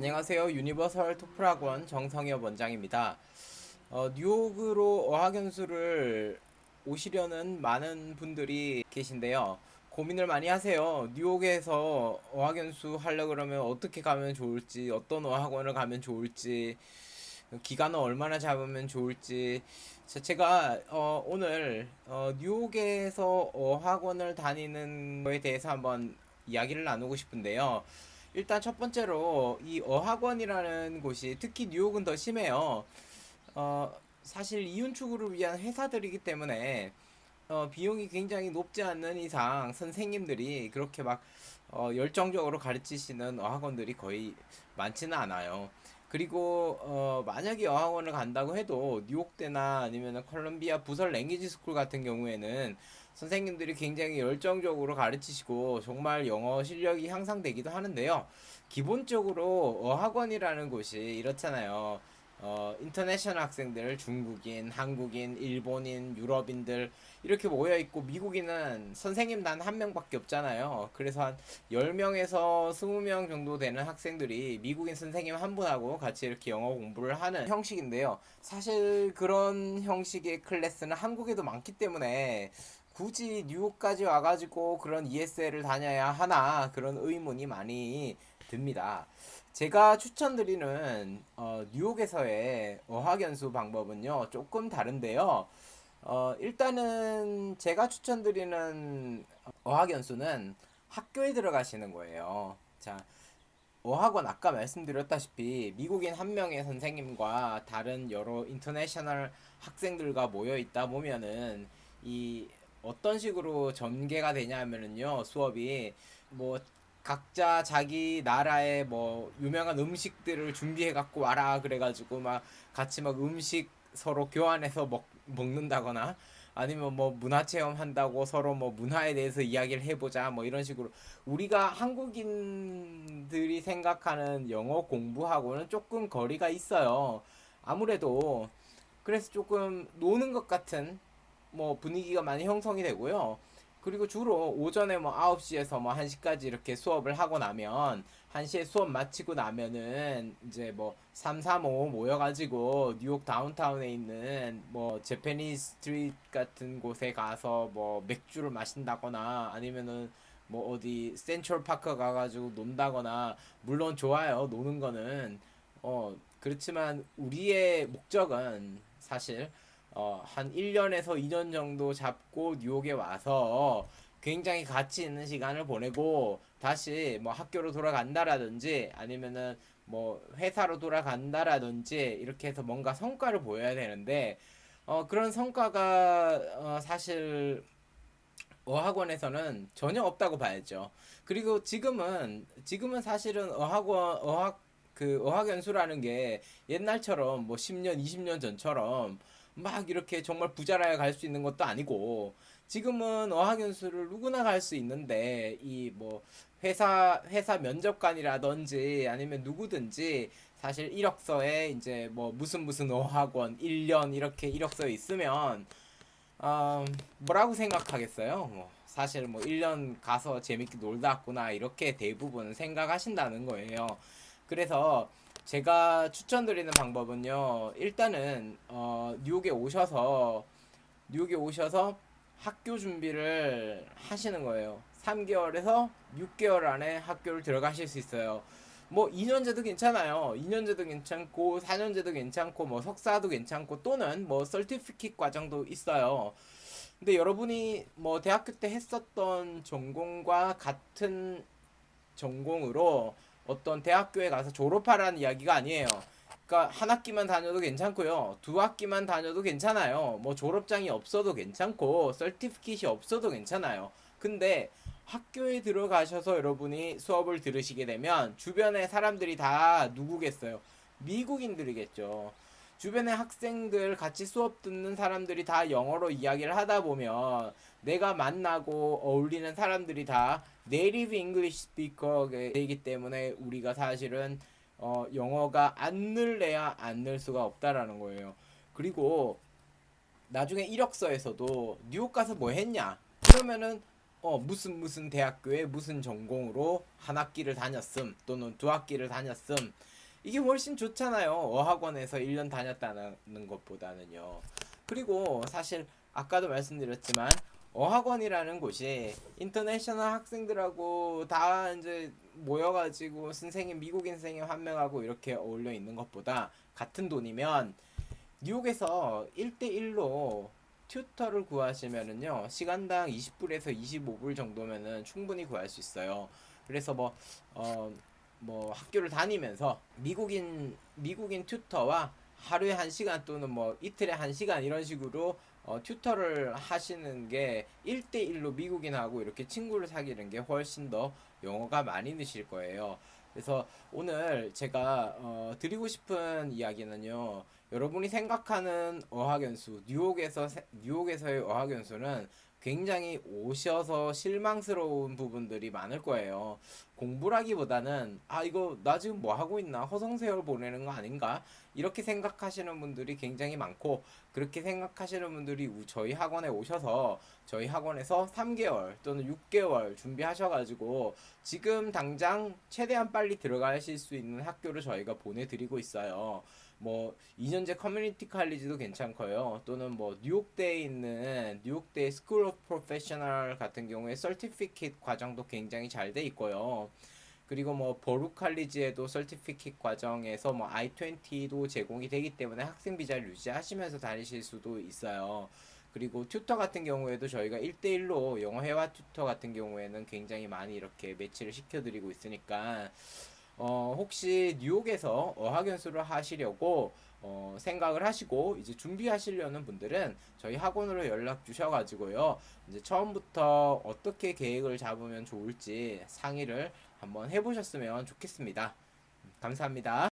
안녕하세요. 유니버설 토플학원 정성엽 원장입니다. 뉴욕으로 어학연수를 오시려는 많은 분들이 계신데요. 고민을 많이 하세요. 뉴욕에서 어학연수 하려 그러면 어떻게 가면 좋을지, 어떤 어학원을 가면 좋을지, 기간은 얼마나 잡으면 좋을지. 제가 오늘 뉴욕에서 어학원을 다니는 거에 대해서 한번 이야기를 나누고 싶은데요. 일단 첫 번째로 이 어학원이라는 곳이 특히 뉴욕은 더 심해요. 사실 이윤 추구를 위한 회사들이기 때문에 비용이 굉장히 높지 않는 이상 선생님들이 그렇게 막 열정적으로 가르치시는 어학원들이 거의 많지는 않아요. 그리고 만약에 어학원을 간다고 해도 뉴욕대나 아니면 컬럼비아 부설 랭귀지 스쿨 같은 경우에는 선생님들이 굉장히 열정적으로 가르치시고 정말 영어 실력이 향상되기도 하는데요. 기본적으로 어학원이라는 곳이 이렇잖아요. 인터내셔널 학생들, 중국인, 한국인, 일본인, 유럽인들 이렇게 모여 있고 미국인은 선생님 단 한 명밖에 없잖아요. 그래서 한 10명에서 20명 정도 되는 학생들이 미국인 선생님 한 분하고 같이 이렇게 영어 공부를 하는 형식인데요. 사실 그런 형식의 클래스는 한국에도 많기 때문에 굳이 뉴욕까지 와가지고 그런 ESL을 다녀야 하나 그런 의문이 많이 듭니다. 제가 추천드리는 뉴욕에서의 어학연수 방법은요 조금 다른데요. 일단은 제가 추천드리는 어학연수는 학교에 들어가시는 거예요. 자, 어학원 아까 말씀드렸다시피 미국인 한 명의 선생님과 다른 여러 인터내셔널 학생들과 모여 있다 보면은 이 어떤 식으로 전개가 되냐면은요 수업이 뭐 각자 자기 나라의 뭐 유명한 음식들을 준비해 갖고 와라 그래가지고 막 같이 막 음식 서로 교환해서 먹는다거나 아니면 뭐 문화 체험 한다고 서로 뭐 문화에 대해서 이야기를 해보자 뭐 이런 식으로 우리가 한국인들이 생각하는 영어 공부하고는 조금 거리가 있어요. 아무래도 그래서 조금 노는 것 같은 뭐 분위기가 많이 형성이 되고요. 그리고 주로 오전에 뭐 9시에서 뭐 1시까지 이렇게 수업을 하고 나면 1시에 수업 마치고 나면은 이제 뭐 3, 4, 5 모여가지고 뉴욕 다운타운에 있는 뭐 제페니스 스트리트 같은 곳에 가서 뭐 맥주를 마신다거나 아니면은 뭐 어디 센트럴 파크 가가지고 논다거나 물론 좋아요 노는 거는 그렇지만 우리의 목적은 사실 한 1년에서 2년 정도 잡고 뉴욕에 와서 굉장히 가치 있는 시간을 보내고 다시 뭐 학교로 돌아간다라든지 아니면은 뭐 회사로 돌아간다라든지 이렇게 해서 뭔가 성과를 보여야 되는데 그런 성과가 사실 어학원에서는 전혀 없다고 봐야죠. 그리고 지금은 사실은 어학연수라는 게 옛날처럼 뭐 10년, 20년 전처럼 막 이렇게 정말 부자라야 갈 수 있는 것도 아니고 지금은 어학연수를 누구나 갈 수 있는데 이 뭐 회사 면접관이라든지 아니면 누구든지 사실 이력서에 이제 뭐 무슨 어학원 1년 이렇게 이력서에 있으면 뭐라고 생각하겠어요? 뭐 사실 뭐 1년 가서 재밌게 놀다 왔구나 이렇게 대부분 생각하신다는 거예요. 그래서 제가 추천드리는 방법은요. 일단은 뉴욕에 오셔서 학교 준비를 하시는 거예요. 3개월에서 6개월 안에 학교를 들어가실 수 있어요. 뭐 2년제도 괜찮아요. 2년제도 괜찮고 4년제도 괜찮고 뭐 석사도 괜찮고 또는 뭐 서티피킷 과정도 있어요. 근데 여러분이 뭐 대학교 때 했었던 전공과 같은 전공으로 어떤 대학교에 가서 졸업하라는 이야기가 아니에요. 그러니까 한 학기만 다녀도 괜찮고요. 두 학기만 다녀도 괜찮아요. 뭐 졸업장이 없어도 괜찮고 서티피킷이 없어도 괜찮아요. 근데 학교에 들어가셔서 여러분이 수업을 들으시게 되면 주변의 사람들이 다 누구겠어요? 미국인들이겠죠. 주변의 학생들 같이 수업 듣는 사람들이 다 영어로 이야기를 하다 보면 내가 만나고 어울리는 사람들이 다 네이티브 잉글리시 스피커가 되기 때문에 우리가 사실은 영어가 안 늘래야 안 늘 수가 없다라는 거예요. 그리고 나중에 이력서에서도 뉴욕 가서 뭐 했냐? 그러면은 무슨 대학교에 무슨 전공으로 한 학기를 다녔음 또는 두 학기를 다녔음, 이게 훨씬 좋잖아요. 어학원에서 1년 다녔다는 것보다는요. 그리고 사실 아까도 말씀드렸지만 어학원이라는 곳이 인터내셔널 학생들하고 다 이제 모여가지고 선생님, 미국인 선생님 한 명하고 이렇게 어울려 있는 것보다 같은 돈이면 뉴욕에서 1대1로 튜터를 구하시면은요, 시간당 20불에서 25불 정도면은 충분히 구할 수 있어요. 그래서 어, 학교를 다니면서 미국인 튜터와 하루에 1시간 또는 이틀에 1시간 이런 식으로 튜터를 하시는 게 1대1로 미국인하고 이렇게 친구를 사귀는 게 훨씬 더 영어가 많이 느실 거예요. 그래서 오늘 제가 드리고 싶은 이야기는요. 여러분이 생각하는 어학연수, 뉴욕에서의 어학연수는 굉장히 오셔서 실망스러운 부분들이 많을 거예요. 공부라기보다는 이거 나 지금 뭐 하고 있나? 허송세월 보내는 거 아닌가? 이렇게 생각하시는 분들이 굉장히 많고, 그렇게 생각하시는 분들이 저희 학원에 오셔서 저희 학원에서 3개월 또는 6개월 준비하셔가지고 지금 당장 최대한 빨리 들어가실 수 있는 학교를 저희가 보내드리고 있어요. 2년제 커뮤니티 칼리지도 괜찮고요. 또는 뉴욕대에 있는 뉴욕대 스쿨 오브 프로페셔널 같은 경우에 서티피킷 과정도 굉장히 잘 돼 있고요. 그리고 버룩 칼리지에도 서티피킷 과정에서 I-20도 제공이 되기 때문에 학생 비자를 유지하시면서 다니실 수도 있어요. 그리고 튜터 같은 경우에도 저희가 1대1로 영어 회화 튜터 같은 경우에는 굉장히 많이 이렇게 매치를 시켜드리고 있으니까 혹시 뉴욕에서 어학연수를 하시려고 생각을 하시고 이제 준비하시려는 분들은 저희 학원으로 연락 주셔가지고요. 이제 처음부터 어떻게 계획을 잡으면 좋을지 상의를 한번 해보셨으면 좋겠습니다. 감사합니다.